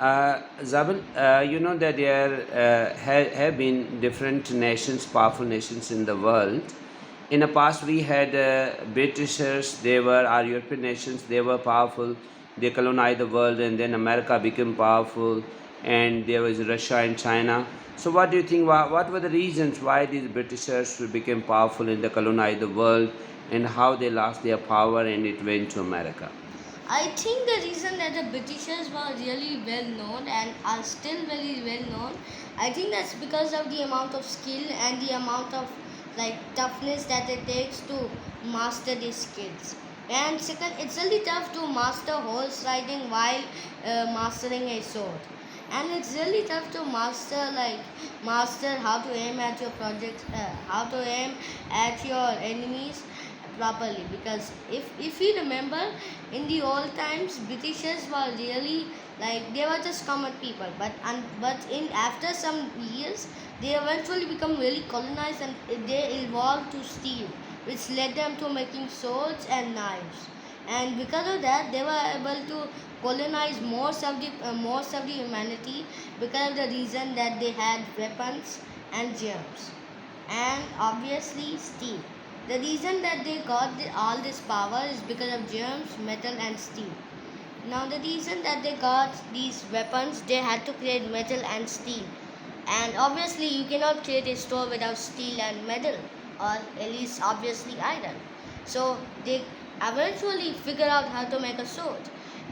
Zabil, you know that there have been different nations, powerful nations in the world. In the past, we had Britishers, they were our European nations, they were powerful, they colonized the world, and then America became powerful, and there was Russia and China. So, what do you think? What were the reasons why these Britishers became powerful and they colonized the world, and how they lost their power and it went to America? I think the reason that the Britishers were really well known and are still very well known, I think that's because of the amount of skill and the amount of toughness that it takes to master these skills. And second, it's really tough to master horse riding while mastering a sword. And it's really tough to master how to aim at your projects, how to aim at your enemies properly, because if you remember, in the old times Britishers were really they were just common people, but in after some years they eventually become really colonized and they evolved to steel, which led them to making swords and knives. And because of that they were able to colonize most of the humanity, because of the reason that they had weapons and germs and obviously steel. The reason that they got all this power is because of germs, metal, and steel. Now, the reason that they got these weapons, they had to create metal and steel. And obviously, you cannot create a store without steel and metal, or at least obviously iron. So, they eventually figured out how to make a sword,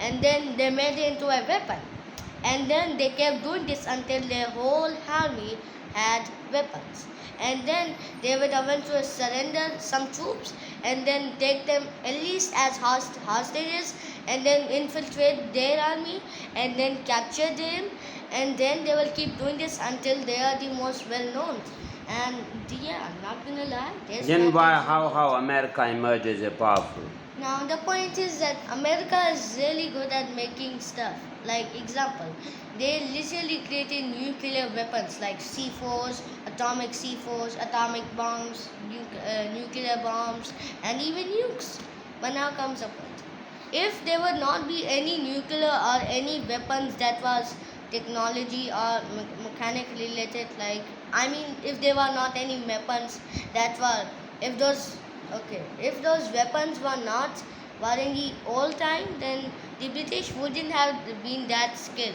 and then they made it into a weapon. And then they kept doing this until their whole army had weapons. And then they would eventually surrender some troops and then take them at least as hostages, and then infiltrate their army and then capture them, and then they will keep doing this until they are the most well known. And yeah, I'm not gonna lie, their Then why, strategy. how America emerged as a powerful? Now the point is that America is really good at making stuff. Like example, they literally created nuclear weapons like C4s, atomic bombs, nuclear bombs, and even nukes. But now comes the point. If there would not be any nuclear or any weapons that was technology or mechanic related, I mean, if there were not any weapons that were, if those okay, if those weapons were in the old time, then the British wouldn't have been that skilled.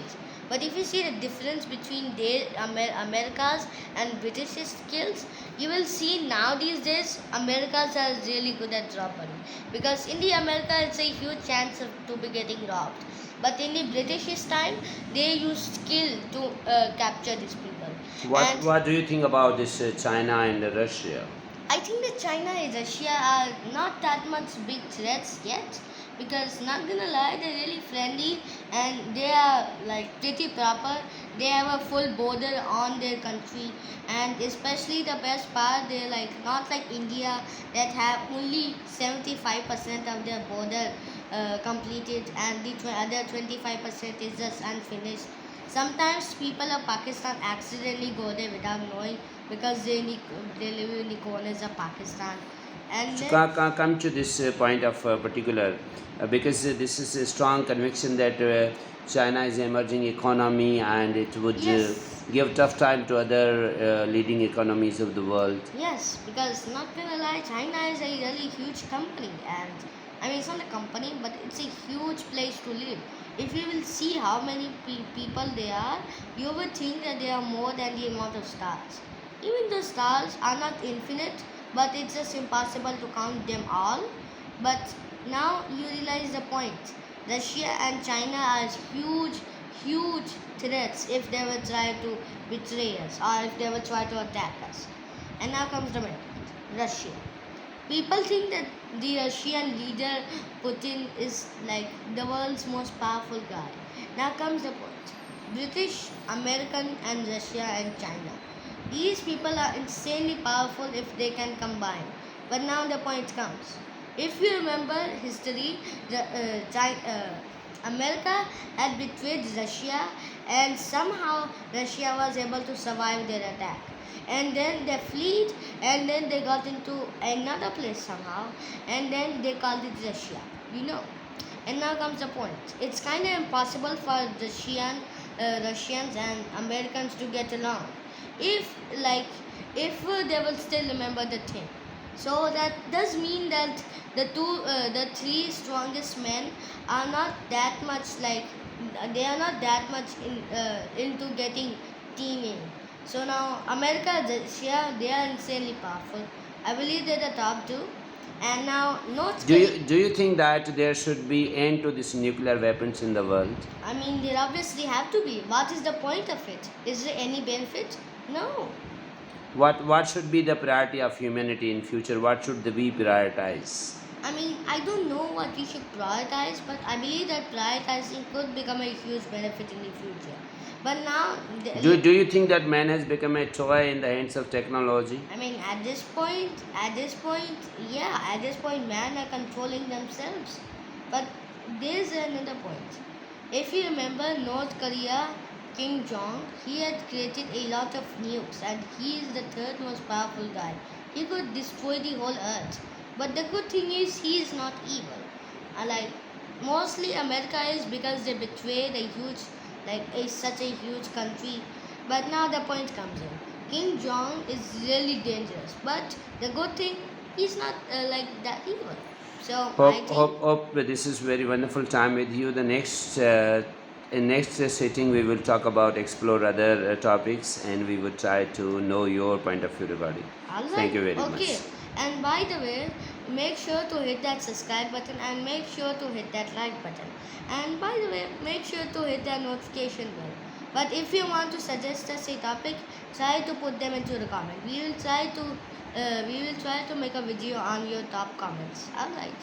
But if you see the difference between their America's and British skills, you will see now these days Americans are really good at robbery, because in the America it's a huge chance to be getting robbed. But in the British time, they use skill to capture these people. And What do you think about this China and Russia? I think that China and Russia are not that much big threats yet, because not gonna lie, they're really friendly and they are pretty proper. They have a full border on their country, and especially the best part, they're not like India that have only 75% of their border completed, and the other 25% is just unfinished. Sometimes people of Pakistan accidentally go there without knowing, because they live in the corners of Pakistan. And So then come to this point of particular, because this is a strong conviction that China is an emerging economy and it would yes, give tough time to other leading economies of the world. yes, because not gonna lie, China is a really huge company, and I mean it's not a company, but it's a huge place to live. If you will see how many people there are, you would think that there are more than the amount of stars. Even the stars are not infinite, but it's just impossible to count them all. But now you realize the point. Russia and China are huge, huge threats if they will try to betray us or if they will try to attack us. And now comes the main point. Russia. People think that the Russian leader Putin is the world's most powerful guy. Now comes the point. British, American, and Russia and China. These people are insanely powerful if they can combine. But now the point comes. If you remember history, America had betrayed Russia, and somehow Russia was able to survive their attack. And then they fled, and then they got into another place somehow, and then they called it Russia. You know. And now comes the point. It's kind of impossible for Russians and Americans to get along if like if they will still remember the thing. So that does mean that the three strongest men are not that much like they are not that much into getting teaming. So now America, Russia, they are insanely powerful. I believe they're the top two. And now North Korea. Do you think that there should be end to these nuclear weapons in the world? I mean, there obviously have to be. What is the point of it? Is there any benefit? No. What should be the priority of humanity in future? What should we prioritize? I mean, I don't know what we should prioritize, but I believe that prioritizing could become a huge benefit in the future. But now, Do you think that man has become a toy in the hands of technology? I mean, at this point, yeah, at this point, man are controlling themselves. But there's another point. If you remember North Korea, Kim Jong, he had created a lot of nukes, and he is the third most powerful guy. He could destroy the whole earth. But the good thing is, he is not evil. Like mostly America is because they betrayed a huge, such a huge country. But now the point comes in. Kim Jong is really dangerous, but the good thing, he's not like that evil. So I think. Hope this is very wonderful time with you. The next in next sitting we will talk about explore other topics, and we will try to know your point of view regarding. Alright. Thank you very Okay. much. And by the way, make sure to hit that subscribe button and make sure to hit that like button. And by the way, make sure to hit that notification bell. But if you want to suggest us a topic, try to put them into the comment. We will try to make a video on your top comments. Alright.